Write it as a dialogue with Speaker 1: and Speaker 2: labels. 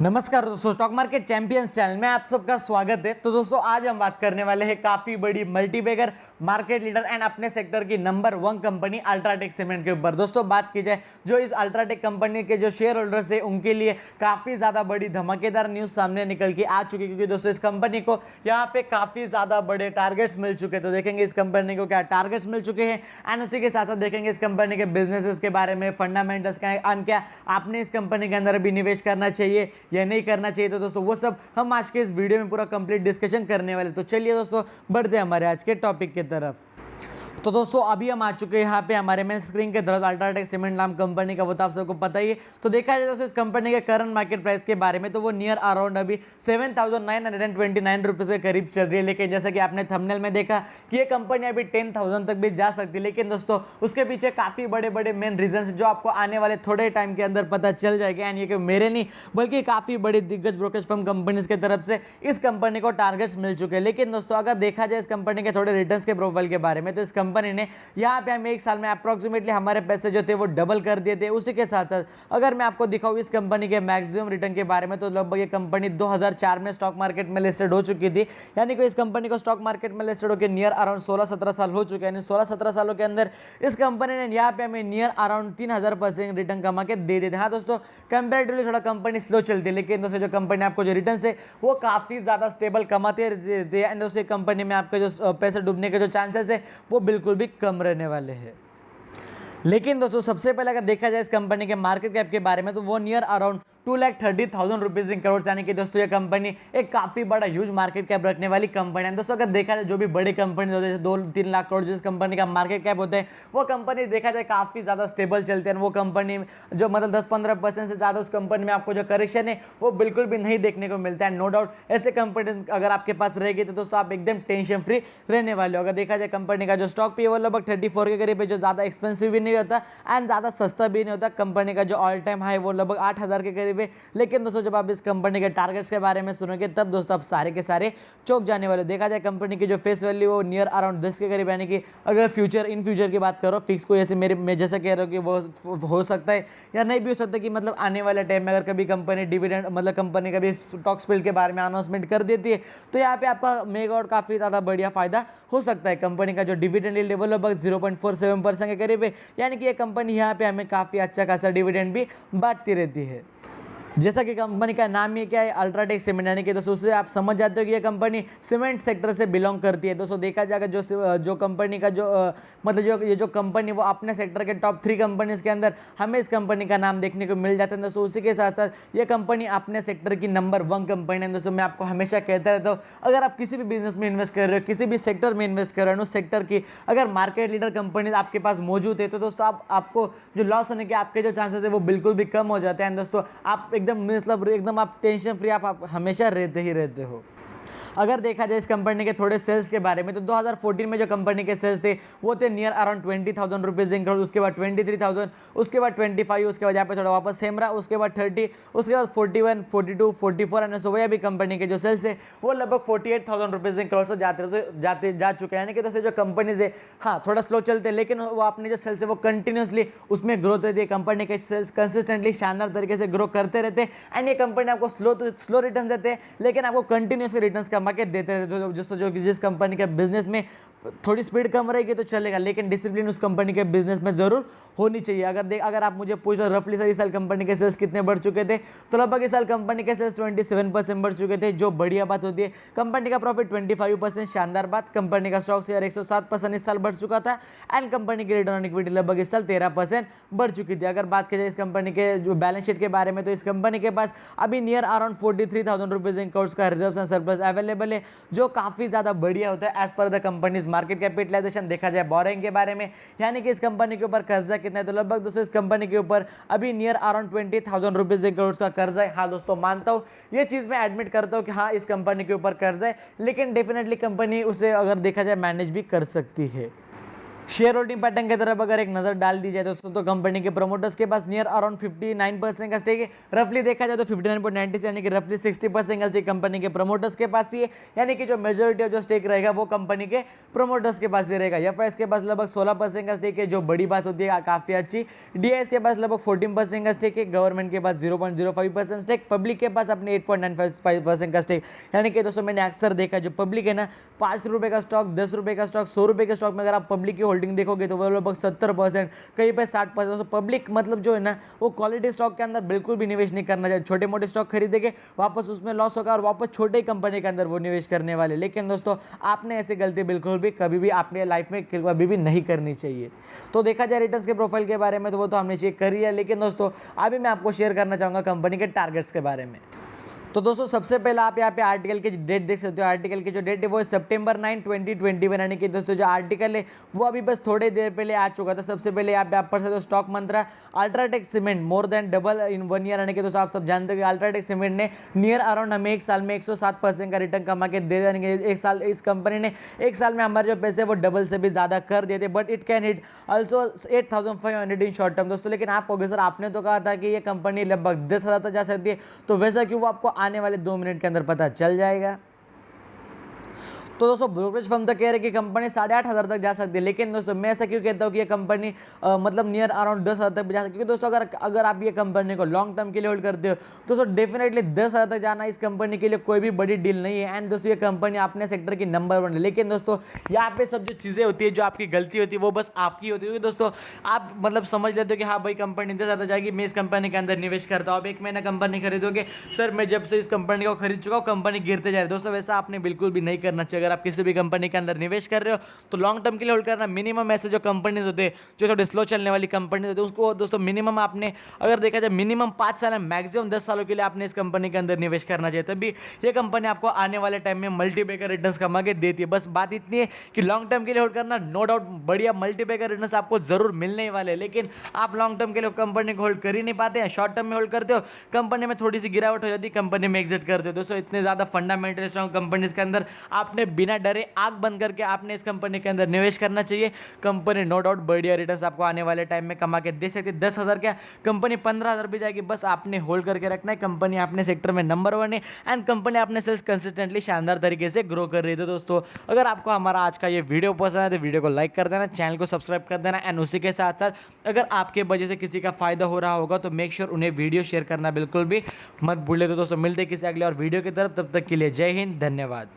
Speaker 1: नमस्कार दोस्तों, stock market champions channel में आप सबका स्वागत है। तो दोस्तों आज हम बात करने वाले हैं काफी बड़ी मल्टीबैगर मार्केट लीडर एंड अपने सेक्टर की नंबर 1 कंपनी अल्ट्राटेक सीमेंट के ऊपर। दोस्तों बात की जाए जो इस अल्ट्राटेक कंपनी के जो शेयर होल्डर्स है उनके लिए काफी ज्यादा बड़ी धमाकेदार न्यूज सामने निकल के आ चुकी है, क्योंकि दोस्तों इस कंपनी को यहाँ पे काफी ज्यादा बड़े टारगेट्स मिल चुके हैं। तो देखेंगे इस कंपनी को क्या टारगेट्स मिल चुके हैं एंड उसी के साथ साथ देखेंगे इस कंपनी के बिजनेसेस के बारे में, फंडामेंटल्स क्या आपने इस कंपनी के अंदर भी निवेश करना चाहिए या नहीं करना चाहिए। तो दोस्तों वो सब हम आज के इस वीडियो में पूरा कंप्लीट डिस्कशन करने वाले। तो चलिए दोस्तों बढ़ते हैं हमारे आज के टॉपिक की तरफ। तो दोस्तों अभी हम आ चुके हैं यहाँ पे हमारे मेन स्क्रीन के तरफ अल्ट्राटेक सीमेंट नाम कंपनी का, वो तो आप सबको पता ही है। तो देखा जाए दोस्तों इस कंपनी के करंट मार्केट प्राइस के बारे में, तो वो नियर अराउंड अभी 7,929 रुपीज़ के करीब चल रही है। लेकिन जैसा कि आपने थंबनेल में देखा कि ये कंपनी अभी 10,000 तक भी जा सकती है। लेकिन दोस्तों उसके पीछे काफ़ी बड़े बड़े मेन रीजन जो आपको आने वाले थोड़े टाइम के अंदर पता चल जाएगा। एंड ये कि मेरे नहीं बल्कि काफ़ी बड़ी दिग्गज ब्रोकरेज फर्म कंपनीज की तरफ से इस कंपनी को टारगेट्स मिल चुके हैं। लेकिन दोस्तों अगर देखा जाए इस कंपनी के थोड़े रिटर्न्स के प्रोफाइल के बारे में, तो इस कंपनी ने यहाँ पे हम एक साल में अप्रोक्सीमेटली हमारे पैसे जो थे वो डबल कर दिए थे। उसी के साथ साथ अगर मैं आपको दिखाऊं इस कंपनी के मैक्सिमम रिटर्न के बारे में, तो लगभग ये कंपनी 2004 में स्टॉक मार्केट में लिस्टेड हो चुकी थी। यानी कि इस कंपनी को स्टॉक मार्केट में लिस्टेड होकर नियर अराउंड 16-17 साल हो चुके हैं। 16-17 सालों के अंदर इस कंपनी ने यहाँ पे हमें नियर अराउंड 3000% रिटर्न कमा के दे देते हैं। हाँ दोस्तों कंपेरेटिवली थोड़ा कंपनी स्लो चलती है, लेकिन दोस्तों जो कंपनी आपको जो रिटर्न है वो काफी ज्यादा स्टेबल कमाते रहते हैं। एंड दोस्तों कंपनी में आपके जो पैसे डूबने के जो चांसेस है वो बिल्कुल भी कम रहने वाले हैं। लेकिन दोस्तों सबसे पहले अगर देखा जाए इस कंपनी के मार्केट कैप के बारे में, तो वो near around 2,30,000 rupees in crore, यानी कि दोस्तों ये कंपनी एक काफी बड़ा ह्यूज मार्केट कैप रखने वाली कंपनी है। दोस्तों अगर देखा जाए जो भी बड़ी कंपनी होते हैं 2-3 लाख करोड़ जिस कंपनी का मार्केट कैप होता है, वो कंपनी देखा जाए काफी ज्यादा स्टेबल चलते हैं। वो कंपनी जो मतलब 10-15% से ज्यादा उस कंपनी में आपको जो करेक्शन है वो बिल्कुल भी नहीं देखने को मिलता है। नो डाउट ऐसे कंपनी अगर आपके पास रहेगी तो दोस्तों आप एकदम टेंशन फ्री रहने वाले हो। अगर देखा जाए कंपनी का जो स्टॉक भी है वो लगभग 34 के करीब है, जो ज्यादा एक्सपेंसिव भी नहीं होता एंड ज्यादा सस्ता भी नहीं होता। कंपनी का जो ऑल टाइम हाई वो लगभग 8,000 के करीब है। लेकिन दोस्तों जब आप इस कंपनी के टारगेट्स के बारे में सुनोगे तब दोस्तों आप सारे के सारे चौंक जाने वाले। देखा जाए कंपनी की जो फेस वैल्यू वो नियर अराउंड 10 के करीब, यानी कि अगर इन फ्यूचर की बात करो फिक्स को ऐसे मैं जैसा कह रहा हूँ कि वो हो सकता है या नहीं भी हो सकता, कि मतलब आने वाले टाइम में अगर कभी कंपनी डिविडेंड मतलब कंपनी कभी स्टॉक स्प्लिट के बारे में अनाउंसमेंट कर देती है तो यहाँ पे आपका मेगा और काफी ज्यादा बढ़िया फायदा हो सकता है। कंपनी का जो डिविडेंड लेवल लगभग 0.47% के करीब है, यानी कि ये कंपनी यहाँ पे हमें काफी अच्छा खासा डिविडेंड भी बांटती रहती है। जैसा कि कंपनी का नाम ही क्या है, अल्ट्राटेक सीमेंट, यानी कि दोस्तों उससे आप समझ जाते हो कि ये कंपनी सीमेंट सेक्टर से बिलोंग करती है। दोस्तों देखा जाएगा जो कंपनी का जो मतलब जो कंपनी वो अपने सेक्टर के टॉप 3 कंपनीज के अंदर हमें इस कंपनी का नाम देखने को मिल जाता है। दोस्तों उसी के साथ साथ ये कंपनी अपने सेक्टर की नंबर 1 कंपनी है। दोस्तों मैं आपको हमेशा कहता रहता हूँ अगर आप किसी भी बिजनेस में इन्वेस्ट कर रहे हो, किसी भी सेक्टर में इन्वेस्ट कर रहे हो, उस सेक्टर की अगर मार्केट लीडर कंपनी आपके पास मौजूद है तो दोस्तों आपको जो लॉस होने के आपके जो चांसेस है वो बिल्कुल भी कम हो जाते हैं। दोस्तों आप एकदम मतलब एकदम आप टेंशन फ्री आप हमेशा रहते ही रहते हो। अगर देखा जाए इस कंपनी के थोड़े सेल्स के बारे में, तो 2014 में जो कंपनी के सेल्स थे वो थे near around 20,000 rupees in crore, उसके बाद 23,000, उसके बाद 25, उसके बाद यहाँ पे थोड़ा वापस सेम रहा, उसके बाद 30, उसके बाद 41, 42, 44 एंड सो वही अभी कंपनी के जो सेल्स है वो लगभग 48,000 रुपीज इन करोड़ से जा चुके हैं। यानी कि दोस्तों जो कंपनीज है हाँ थोड़ा स्लो चलते हैं, लेकिन वो अपने जो सेल्स है वो कंटिन्यूसली उसमें ग्रोथ रहती है। कंपनी के सेल्स कंसिस्टेंटली शानदार तरीके से ग्रो करते रहते हैं एंड ये कंपनी आपको स्लो रिटर्न देते हैं, लेकिन आपको कंटिन्यूसली रिटर्न कमा के देते रहते हैं। जिस कंपनी के बिजनेस में थोड़ी स्पीड कम रहेगी तो चलेगा, लेकिन डिसिप्लिन उस कंपनी के बिजनेस में जरूर होनी चाहिए। अगर आप मुझे पूछ रहे रफली सर इस साल कंपनी के सेल्स कितने बढ़ चुके थे, तो लगभग इस साल कंपनी के सेल्स 27% बढ़ चुके थे, जो बढ़िया बात होती है। कंपनी का प्रॉफिट 25%, शानदार बात। कंपनी का स्टॉक शेयर 107% इस साल बढ़ चुका था एंड कंपनी की रिटर्न ऑन इक्विटी लगभग इस साल 13% बढ़ चुकी थी। अगर बात की जाए इस कंपनी के जो बैलेंस शीट के बारे में, तो इस कंपनी के पास अभी near around 43,000 rupees in crore का रिजर्व एंड सरप्लस अवेलेबल है, जो काफी ज्यादा बढ़िया होता है as per the companies market capitalisation. देखा जाए बोरिंग के बारे में, यानी कि इस कंपनी के ऊपर कर्जा कितना है, तो लगभग दोस्तों इस कंपनी के ऊपर अभी near around 20,000 rupees in crore का कर्जा है। हाँ दोस्तों मानता हूँ, ये चीज मैं एडमिट करता हूँ कि हाँ इस कंपनी के ऊपर कर्जा है, लेकिन डेफिनेटली कंपनी उसे अगर देखा जाए मैनेज भी कर सकती है। शेयर होल्डिंग पैटर्न की तरफ अगर एक नजर डाल दी जाए तो कंपनी के प्रोमोटर्स के पास नियर अराउंड 59% का स्टेक है। रफली देखा जाए तो 59.96 यानी कि रफली 60% का स्टेक कंपनी के प्रोमोटर्स के पास ही है, यानी कि जो मेजोरिटी ऑफ जो स्टेक रहेगा वो कंपनी के प्रोमोटर्स के पास ही रहेगा। एफआईएस के पास लगभग 16% का स्टेक है, जो बड़ी बात होती है, काफी अच्छी। डीआईएस के पास लगभग 14% का स्टेक है, गवर्नमेंट के पास 0.05% स्टेक, पब्लिक के पास अपने 8.95% का स्टेक। यानी कि दोस्तों मैंने अक्सर देखा जो पब्लिक है ना, 5 रुपए का स्टॉक, 10 रुपए का स्टॉक, 100 रुपए के स्टॉक में अगर आप पब्लिक की होल्डिंग देखोगे तो वो लगभग 70%, कहीं पे 60%। तो पब्लिक मतलब जो है ना वो क्वालिटी स्टॉक के अंदर बिल्कुल भी निवेश नहीं करना चाहिए। छोटे मोटे स्टॉक खरीदेंगे, वापस उसमें लॉस होगा और वापस छोटे कंपनी के अंदर वो निवेश करने वाले। लेकिन दोस्तों आपने ऐसी गलती बिल्कुल भी कभी भी अपने लाइफ में कभी भी नहीं करनी चाहिए। तो देखा जाए रिटर्न्स के प्रोफाइल के बारे में तो वो तो हमने चेक कर ही है, लेकिन दोस्तों अभी मैं आपको शेयर करना चाहूँगा कंपनी के टारगेट्स के बारे में। तो दोस्तों सबसे पहले आप यहाँ पे आर्टिकल की डेट देख सकते हो। आर्टिकल की जो डेट है वो September 9, 2021, यानी कि दोस्तों जो आर्टिकल है वो अभी बस थोड़ी देर पहले आ चुका था। सबसे पहले यहाँ पे आप पढ़ सकते हो stock Mantra UltraTech cement more than double in 1 year, यानी कि दोस्तों आप सब जानते हो कि अल्ट्राटेक सीमेंट ने नियर अराउंड हमें एक साल में 107% का रिटर्न कमा के दे देंगे। एक साल इस कंपनी ने एक साल में हमारे जो पैसे वो डबल से भी ज्यादा कर दिए थे, but it can hit also 8,500 in short term दोस्तों। लेकिन आप कहोगे सर आपने तो कहा था कि ये कंपनी लगभग 10,000 तक जा सकती है, तो वैसा क्यों? वो आपको आने वाले 2 मिनट के अंदर पता चल जाएगा। तो दोस्तों ब्रोकरेज फर्म तो कह रहे हैं कि कंपनी 8,500 तक जा सकती है, लेकिन दोस्तों मैं ऐसा क्यों कहता हूँ कि ये कंपनी मतलब नियर अराउंड 10,000 तक भी जा सकती है? क्योंकि दोस्तों अगर आप ये कंपनी को लॉन्ग टर्म के लिए होल्ड करते हो तो दोस्तों डेफिनेटली 10,000 तक जाना इस कंपनी के लिए कोई भी बड़ी डील नहीं है। एंड दोस्तों ये कंपनी अपने सेक्टर की नंबर 1 है। लेकिन दोस्तों यहाँ पे सब जो चीज़ें होती है, जो आपकी गलती होती है वो बस आपकी होती है। क्योंकि दोस्तों आप मतलब समझ लेते हो कि हाँ भाई कंपनी 10,000 तक जाएगी, मैं इस कंपनी के अंदर निवेश करता हूँ। आप 1 महीना कंपनी खरीदोगे, सर मैं जब से इस कंपनी को खरीद चुका हूँ कंपनी गिरते जा रही है। दोस्तों वैसा आपने बिल्कुल भी नहीं करना चाहिए। अगर आप किसी भी कंपनी के अंदर निवेश कर रहे हो तो लॉन्ग टर्म के लिए होल्ड करना। मिनिमम ऐसे जो कंपनीज होते हैं, जो थोड़ी स्लो चलने वाली कंपनीज होती है, उसको दोस्तों मिनिमम आपने अगर देखा जाए मिनिमम 5 साल मैक्सिमम 10 सालों के लिए आपने इस कंपनी के अंदर निवेश करना चाहिए, तभी ये कंपनी आपको आने वाले टाइम में मल्टीपैकर रिटर्न्स कमा के देती है। बस बात इतनी है कि लॉन्ग टर्म के लिए होल्ड करना, नो डाउट बढ़िया मल्टीपैकर रिटर्न्स आपको जरूर मिलने वाले, लेकिन आप लॉन्ग टर्म के लिए कंपनी को होल्ड कर ही नहीं पाते हैं। शॉर्ट टर्म में होल्ड करते हो, कंपनी में थोड़ी सी गिरावट हो जाती है, कंपनी में एग्जिट करते हो। दोस्तों इतने ज्यादा फंडामेंटल स्ट्रॉन्ग कंपनीज के अंदर आपने बिना डरे आंख बंद करके आपने इस कंपनी के अंदर निवेश करना चाहिए। कंपनी नो डाउट बढ़िया रिटर्न्स आपको आने वाले टाइम में कमा के दे सकती है। 10,000 क्या कंपनी 15,000 भी जाएगी, बस आपने होल्ड करके रखना है। कंपनी अपने सेक्टर में नंबर 1 है एंड कंपनी अपने सेल्स कंसिस्टेंटली शानदार तरीके से ग्रो कर रही है। तो दोस्तों अगर आपको हमारा आज का ये वीडियो पसंद है तो वीडियो को लाइक कर देना, चैनल को सब्सक्राइब कर देना एंड उसी के साथ साथ अगर आपके वजह से किसी का फायदा हो रहा होगा तो मेक श्योर उन्हें वीडियो शेयर करना बिल्कुल भी मत भूले। तो दोस्तों मिलते किसी अगले और वीडियो की तरफ, तब तक के लिए जय हिंद, धन्यवाद।